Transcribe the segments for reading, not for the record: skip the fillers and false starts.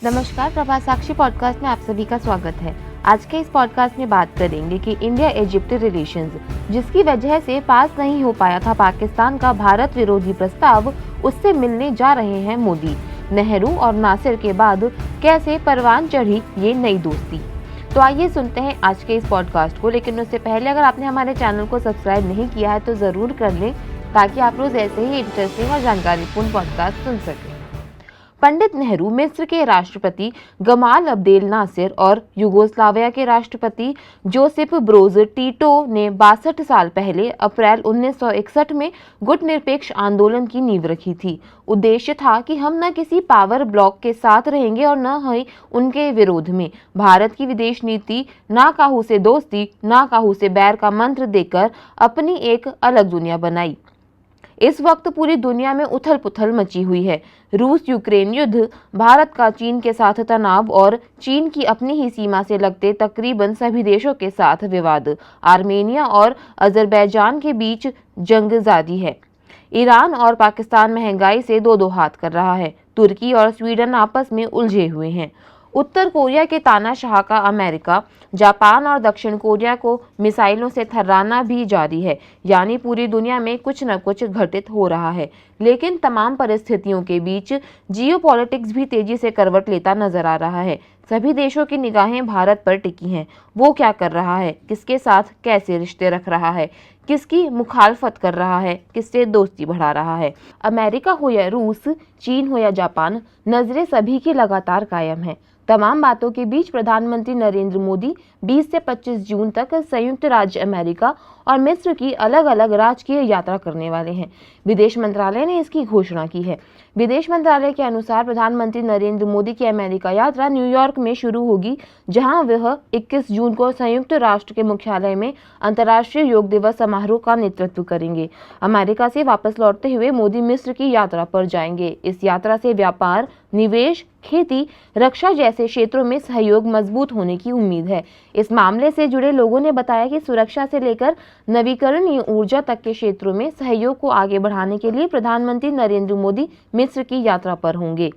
नमस्कार, प्रभा साक्षी पॉडकास्ट में आप सभी का स्वागत है। आज के इस पॉडकास्ट में बात करेंगे कि इंडिया इजिप्ट रिलेशंस, जिसकी वजह से पास नहीं हो पाया था पाकिस्तान का भारत विरोधी प्रस्ताव, उससे मिलने जा रहे हैं मोदी। नेहरू और नासिर के बाद कैसे परवान चढ़ी ये नई दोस्ती। तो आइए सुनते हैं आज के इस पॉडकास्ट को। लेकिन उससे पहले अगर आपने हमारे चैनल को सब्सक्राइब नहीं किया है तो ज़रूर कर लें, ताकि आप रोज ऐसे ही इंटरेस्टिंग और जानकारीपूर्ण पॉडकास्ट सुन सकें। पंडित नेहरू मिस्र के राष्ट्रपति गमाल अब्देल नासिर और यूगोस्लाविया के राष्ट्रपति जोसेफ ब्रोज टीटो ने 62 साल पहले अप्रैल 1961 में गुटनिरपेक्ष आंदोलन की नींव रखी थी। उद्देश्य था कि हम न किसी पावर ब्लॉक के साथ रहेंगे और न ही उनके विरोध में। भारत की विदेश नीति ना काहू से दोस्ती ना काहू से बैर का मंत्र देकर अपनी एक अलग दुनिया बनाई। इस वक्त पूरी दुनिया में उथल पुथल मची हुई है। रूस यूक्रेन युद्ध, भारत का चीन के साथ तनाव और चीन की अपनी ही सीमा से लगते तकरीबन सभी देशों के साथ विवाद, आर्मेनिया और अजरबैजान के बीच जंग जारी है। ईरान और पाकिस्तान महंगाई से दो हाथ कर रहा है। तुर्की और स्वीडन आपस में उलझे हुए हैं। उत्तर कोरिया के तानाशाह का अमेरिका, जापान और दक्षिण कोरिया को मिसाइलों से थर्राना भी जारी है। यानी पूरी दुनिया में कुछ न कुछ घटित हो रहा है। लेकिन तमाम परिस्थितियों के बीच जियोपॉलिटिक्स भी तेजी से करवट लेता नजर आ रहा है। सभी देशों की निगाहें भारत पर टिकी हैं। वो क्या कर रहा है, किसके साथ कैसे रिश्ते रख रहा है, किसकी मुखालफत कर रहा है, किससे दोस्ती बढ़ा रहा है। अमेरिका हो या रूस, चीन हो या जापान, नजरें सभी की लगातार कायम है। तमाम बातों के बीच प्रधानमंत्री नरेंद्र मोदी 20 से 25 जून तक संयुक्त राज्य अमेरिका और मिस्र की अलग अलग राजकीय यात्रा करने वाले हैं। विदेश मंत्रालय ने इसकी घोषणा की है। विदेश मंत्रालय के अनुसार प्रधानमंत्री नरेंद्र मोदी की अमेरिका यात्रा न्यूयॉर्क में शुरू होगी, जहां वह 21 जून को संयुक्त राष्ट्र के मुख्यालय में अंतर्राष्ट्रीय योग दिवस समारोह का नेतृत्व करेंगे। अमेरिका से वापस लौटते हुए मोदी मिस्र की यात्रा पर जाएंगे। इस यात्रा से व्यापार, निवेश, खेती, रक्षा जैसे क्षेत्रों में सहयोग मजबूत होने की उम्मीद है। इस मामले से जुड़े लोगों ने बताया कि सुरक्षा से लेकर नवीकरणीय ऊर्जा तक के क्षेत्रों में सहयोग को आगे बढ़ाने के लिए प्रधानमंत्री नरेंद्र मोदी मिस्र की यात्रा पर होंगे।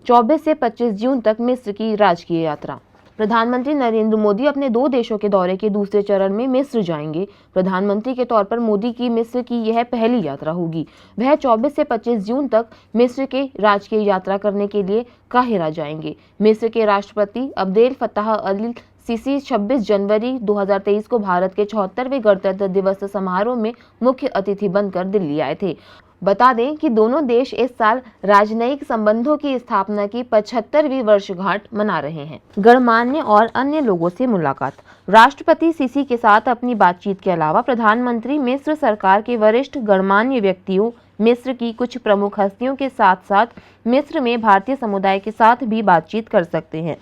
24 से 25 जून तक मिस्र की राजकीय यात्रा। प्रधानमंत्री नरेंद्र मोदी अपने 2 देशों के दौरे के दूसरे चरण में मिस्र जाएंगे। प्रधानमंत्री के तौर पर मोदी की मिस्र की यह पहली यात्रा होगी। वह 24 से 25 जून तक मिस्र के राजकीय यात्रा करने के लिए काहिरा जाएंगे। मिस्र के राष्ट्रपति अब्देल फत्ताह अल सीसी 26 जनवरी 2023 को भारत के 74वें गणतंत्र दिवस समारोह में मुख्य अतिथि बनकर दिल्ली आए थे। बता दें कि दोनों देश इस साल राजनयिक संबंधों की स्थापना की 75वीं वर्षगांठ मना रहे हैं। गणमान्य और अन्य लोगों से मुलाकात। राष्ट्रपति सीसी के साथ अपनी बातचीत के अलावा प्रधानमंत्री मिस्र सरकार के वरिष्ठ गणमान्य व्यक्तियों, मिस्र की कुछ प्रमुख हस्तियों के साथ साथ मिस्र में भारतीय समुदाय के साथ भी बातचीत कर सकते हैं।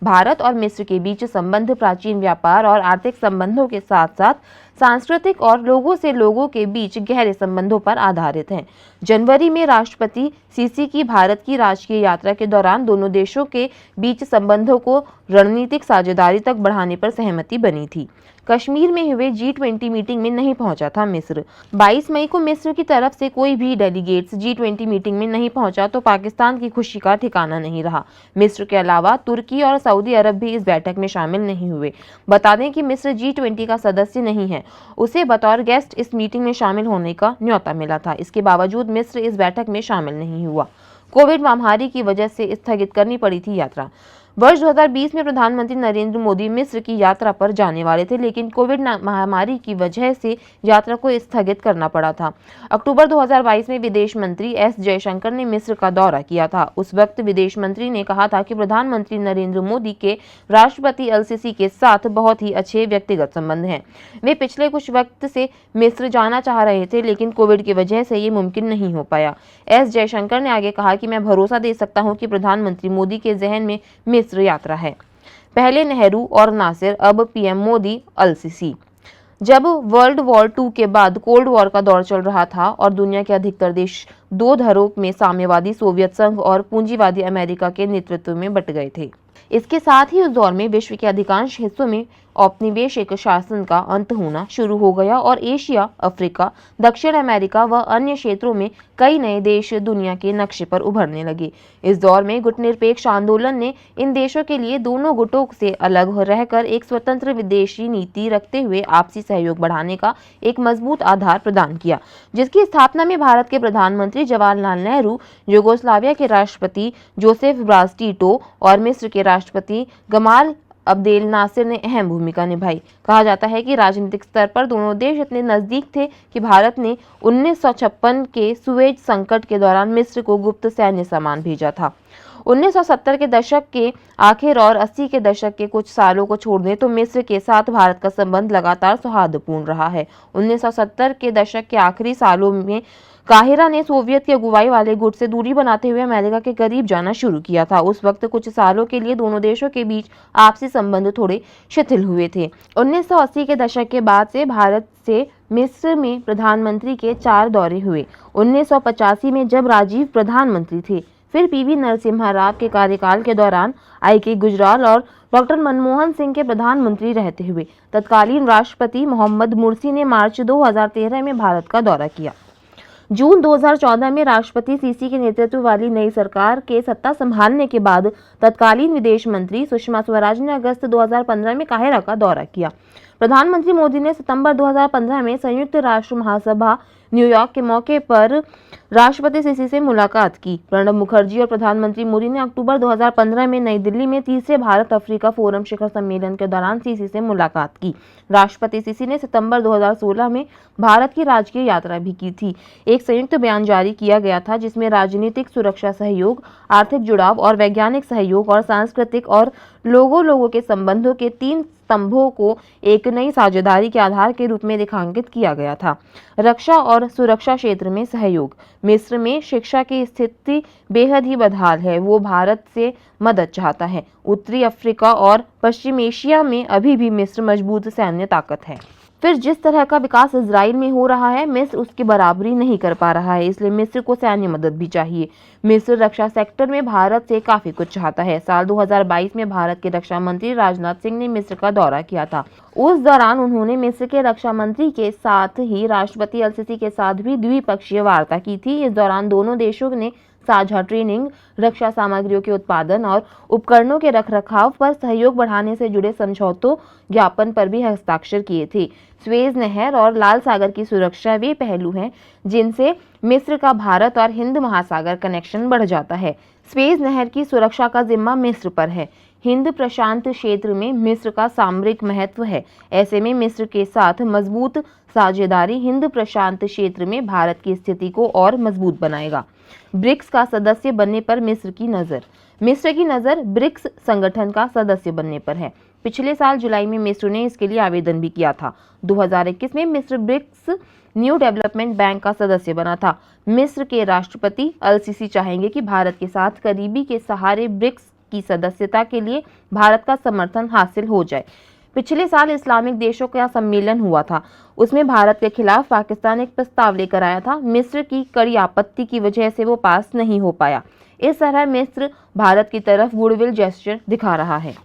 भारत और मिस्र के बीच संबंध प्राचीन व्यापार और आर्थिक संबंधों के साथ साथ सांस्कृतिक और लोगों से लोगों के बीच गहरे संबंधों पर आधारित हैं। जनवरी में राष्ट्रपति सीसी की भारत की राजकीय यात्रा के दौरान दोनों देशों के बीच संबंधों को रणनीतिक साझेदारी तक बढ़ाने पर सहमति बनी थी। कश्मीर में हुए G20 मीटिंग में नहीं पहुंचा था मिस्र। 22 मई को मिस्र की तरफ से कोई भी डेलीगेट्स G20 मीटिंग में नहीं पहुंचा तो पाकिस्तान की खुशी का ठिकाना नहीं रहा। मिस्र के अलावा तुर्की और सऊदी अरब भी इस बैठक में शामिल नहीं हुए। बता दें कि मिस्र G20 का सदस्य नहीं है। उसे बतौर गेस्ट इस मीटिंग में शामिल होने का न्योता मिला था। इसके बावजूद मिस्र इस बैठक में शामिल नहीं हुआ। कोविड महामारी की वजह से स्थगित करनी पड़ी थी यात्रा। वर्ष 2020 में प्रधानमंत्री नरेंद्र मोदी मिस्र की यात्रा पर जाने वाले थे, लेकिन कोविड महामारी की वजह से यात्रा को स्थगित करना पड़ा था। अक्टूबर 2022 में विदेश मंत्री एस जयशंकर ने मिस्र का दौरा किया था। उस वक्त विदेश मंत्री ने कहा था कि प्रधानमंत्री नरेंद्र मोदी के राष्ट्रपति अल सीसी के साथ बहुत ही अच्छे व्यक्तिगत संबंध हैं। वे पिछले कुछ वक्त से मिस्र जाना चाह रहे थे, लेकिन कोविड की वजह से ये मुमकिन नहीं हो पाया। एस जयशंकर ने आगे कहा कि मैं भरोसा दे सकता हूं कि प्रधानमंत्री मोदी के जहन में मिस्र यात्रा है। पहले नेहरू और नासिर, अब पीएम मोदी, अल सीसी। जब वर्ल्ड वॉर 2 के बाद कोल्ड वॉर का दौर चल रहा था और दुनिया के अधिकतर देश 2 धड़ों में साम्यवादी सोवियत संघ और पूंजीवादी अमेरिका के नेतृत्व में बंट गए थे। इसके साथ ही उस दौर में विश्व के अधिकांश हिस्सों में औपनिवेशिक शासन का अंत होना शुरू हो गया और एशिया, अफ्रीका, दक्षिण अमेरिका व अन्य क्षेत्रों में कई नए देश दुनिया के नक्शे पर उभरने लगे। इस दौर में गुटनिरपेक्ष आंदोलन ने इन देशों के लिए दोनों गुटों से अलग रहकर एक स्वतंत्र विदेशी नीति रखते हुए आपसी सहयोग बढ़ाने का एक मजबूत आधार प्रदान किया, जिसकी स्थापना में भारत के प्रधानमंत्री जवाहरलाल नेहरू, यूगोस्लाविया के राष्ट्रपति जोसेफ ब्राज टीटो और मिस्र के राष्ट्रपति गमाल अब्देल नासिर ने अहम भूमिका निभाई। कहा जाता है कि राजनीतिक स्तर पर दोनों देश इतने नजदीक थे कि भारत ने 1956 के सुएज संकट के दौरान मिस्र को गुप्त सैन्य सामान भेजा था। 1970 के दशक के आखिर और 80 के दशक के कुछ सालों को छोड़ दें तो मिस्र के साथ भारत का संबंध लगातार सौहार्दपूर्ण रहा है। 1970 के दशक के आखिरी सालों में काहिरा ने सोवियत की अगुवाई वाले गुट से दूरी बनाते हुए अमेरिका के करीब जाना शुरू किया था। उस वक्त कुछ सालों के लिए दोनों देशों के बीच आपसी संबंध थोड़े शिथिल हुए थे। 1980 के दशक के बाद से भारत से मिस्र में प्रधानमंत्री के 4 दौरे हुए। 1985 में जब राजीव प्रधानमंत्री थे, फिर पीवी नरसिम्हा राव के कार्यकाल के दौरान आई.के. गुजराल और डॉक्टर मनमोहन सिंह के प्रधानमंत्री रहते हुए तत्कालीन राष्ट्रपति मोहम्मद मुर्सी ने मार्च 2013 में भारत का दौरा किया। जून 2014 में राष्ट्रपति सीसी के नेतृत्व वाली नई सरकार के सत्ता संभालने के बाद तत्कालीन विदेश मंत्री सुषमा स्वराज ने अगस्त 2015 में काहिरा का दौरा किया। प्रधानमंत्री मोदी ने सितंबर 2015 में संयुक्त राष्ट्र महासभा न्यूयॉर्क के मौके पर राष्ट्रपति सीसी से मुलाकात की। प्रणब मुखर्जी और प्रधानमंत्री मोदी ने अक्टूबर 2015 में नई दिल्ली में तीसरे भारत अफ्रीका फोरम शिखर सम्मेलन के दौरान सीसी से मुलाकात की। राष्ट्रपति सीसी ने सितंबर 2016 में भारत की राजकीय यात्रा भी की थी। एक संयुक्त बयान जारी किया गया था जिसमें राजनीतिक सुरक्षा सहयोग, आर्थिक जुड़ाव और वैज्ञानिक सहयोग और सांस्कृतिक और लोगों के संबंधों के 3 स्तंभों को एक नई साझेदारी के आधार के रूप में रेखांकित किया गया था। रक्षा और सुरक्षा क्षेत्र में सहयोग। मिस्र में शिक्षा की स्थिति बेहद ही बदहाल है। वो भारत से मदद चाहता है। उत्तरी अफ्रीका और पश्चिम एशिया में अभी भी मिस्र मजबूत सैन्य ताकत है। फिर जिस तरह का विकास इजराइल में हो रहा है, मिस्र उसकी बराबरी नहीं कर पा रहा है, इसलिए मिस्र को सैन्य मदद भी चाहिए। मिस्र रक्षा सेक्टर में भारत से काफी कुछ चाहता है। साल 2022 में भारत के रक्षा मंत्री राजनाथ सिंह ने मिस्र का दौरा किया था। उस दौरान उन्होंने मिस्र के रक्षा मंत्री के साथ ही राष्ट्रपति अल-सीसी के साथ भी द्विपक्षीय वार्ता की थी। इस दौरान दोनों देशों ने साझा ट्रेनिंग, रक्षा सामग्रियों के उत्पादन और उपकरणों के रखरखाव पर सहयोग बढ़ाने से जुड़े समझौतों ज्ञापन पर भी हस्ताक्षर किए थे। स्वेज नहर और लाल सागर की सुरक्षा वे पहलू हैं जिनसे मिस्र का भारत और हिंद महासागर कनेक्शन बढ़ जाता है। स्वेज नहर की सुरक्षा का जिम्मा मिस्र पर है। हिंद प्रशांत क्षेत्र में मिस्र का सामरिक महत्व है। ऐसे में मिस्र के साथ मजबूत साझेदारी हिंद प्रशांत क्षेत्र में भारत की स्थिति को और मजबूत बनाएगा। ब्रिक्स का सदस्य बनने पर मिस्र की नज़र ब्रिक्स संगठन का सदस्य बनने पर है। पिछले साल जुलाई में मिस्र ने इसके लिए आवेदन भी किया था। 2021 में मिस्र ब्रिक्स न्यू डेवलपमेंट बैंक का सदस्य बना था। मिस्र के राष्ट्रपति अल-सीसी चाहेंगे कि भारत के साथ करीबी के सहारे ब्रिक्स की सदस्यता के लिए भारत का समर्थन हासिल हो जाए। पिछले साल इस्लामिक देशों का सम्मेलन हुआ था। उसमें भारत के खिलाफ पाकिस्तान एक प्रस्ताव लेकर आया था। मिस्र की कड़ी आपत्ति की वजह से वो पास नहीं हो पाया। इस तरह मिस्र भारत की तरफ गुडविल जेस्चर दिखा रहा है।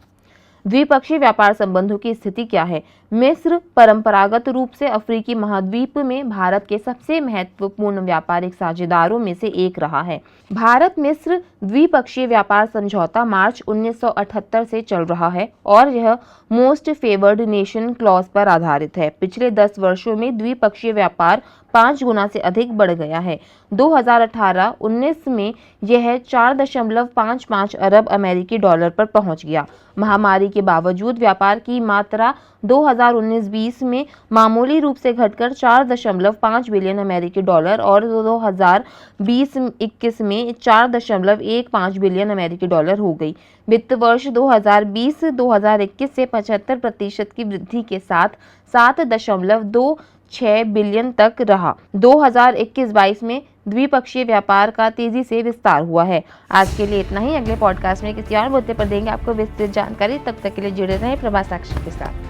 द्विपक्षीय व्यापार संबंधों की स्थिति क्या है? मिस्र परंपरागत रूप से अफ्रीकी महाद्वीप में भारत के सबसे महत्वपूर्ण व्यापारिक साझेदारों में से एक रहा है। भारत मिस्र द्विपक्षीय व्यापार समझौता मार्च 1978 से चल रहा है और यह मोस्ट फेवर्ड नेशन क्लॉज पर आधारित है। पिछले 10 वर्षों में द्विपक्षीय व्यापार 5 गुना से अधिक बढ़ गया है। 2018-19 में यह 4.55 अरब अमेरिकी डॉलर पर पहुंच गया। महामारी के बावजूद व्यापार की मात्रा 2019-20 में मामूली रूप से घटकर 4.5 बिलियन अमेरिकी डॉलर और 2020-21 में 4.15 बिलियन अमेरिकी डॉलर हो गई। वित्त वर्ष 2020-2021 से 75% की वृद्धि के साथ 7.26 बिलियन तक रहा। 2021-22 में द्विपक्षीय व्यापार का तेजी से विस्तार हुआ है। आज के लिए इतना ही। अगले पॉडकास्ट में किसी और मुद्दे पर देंगे आपको विस्तृत जानकारी। तब तक के लिए जुड़े रहें प्रभा साक्षी के साथ।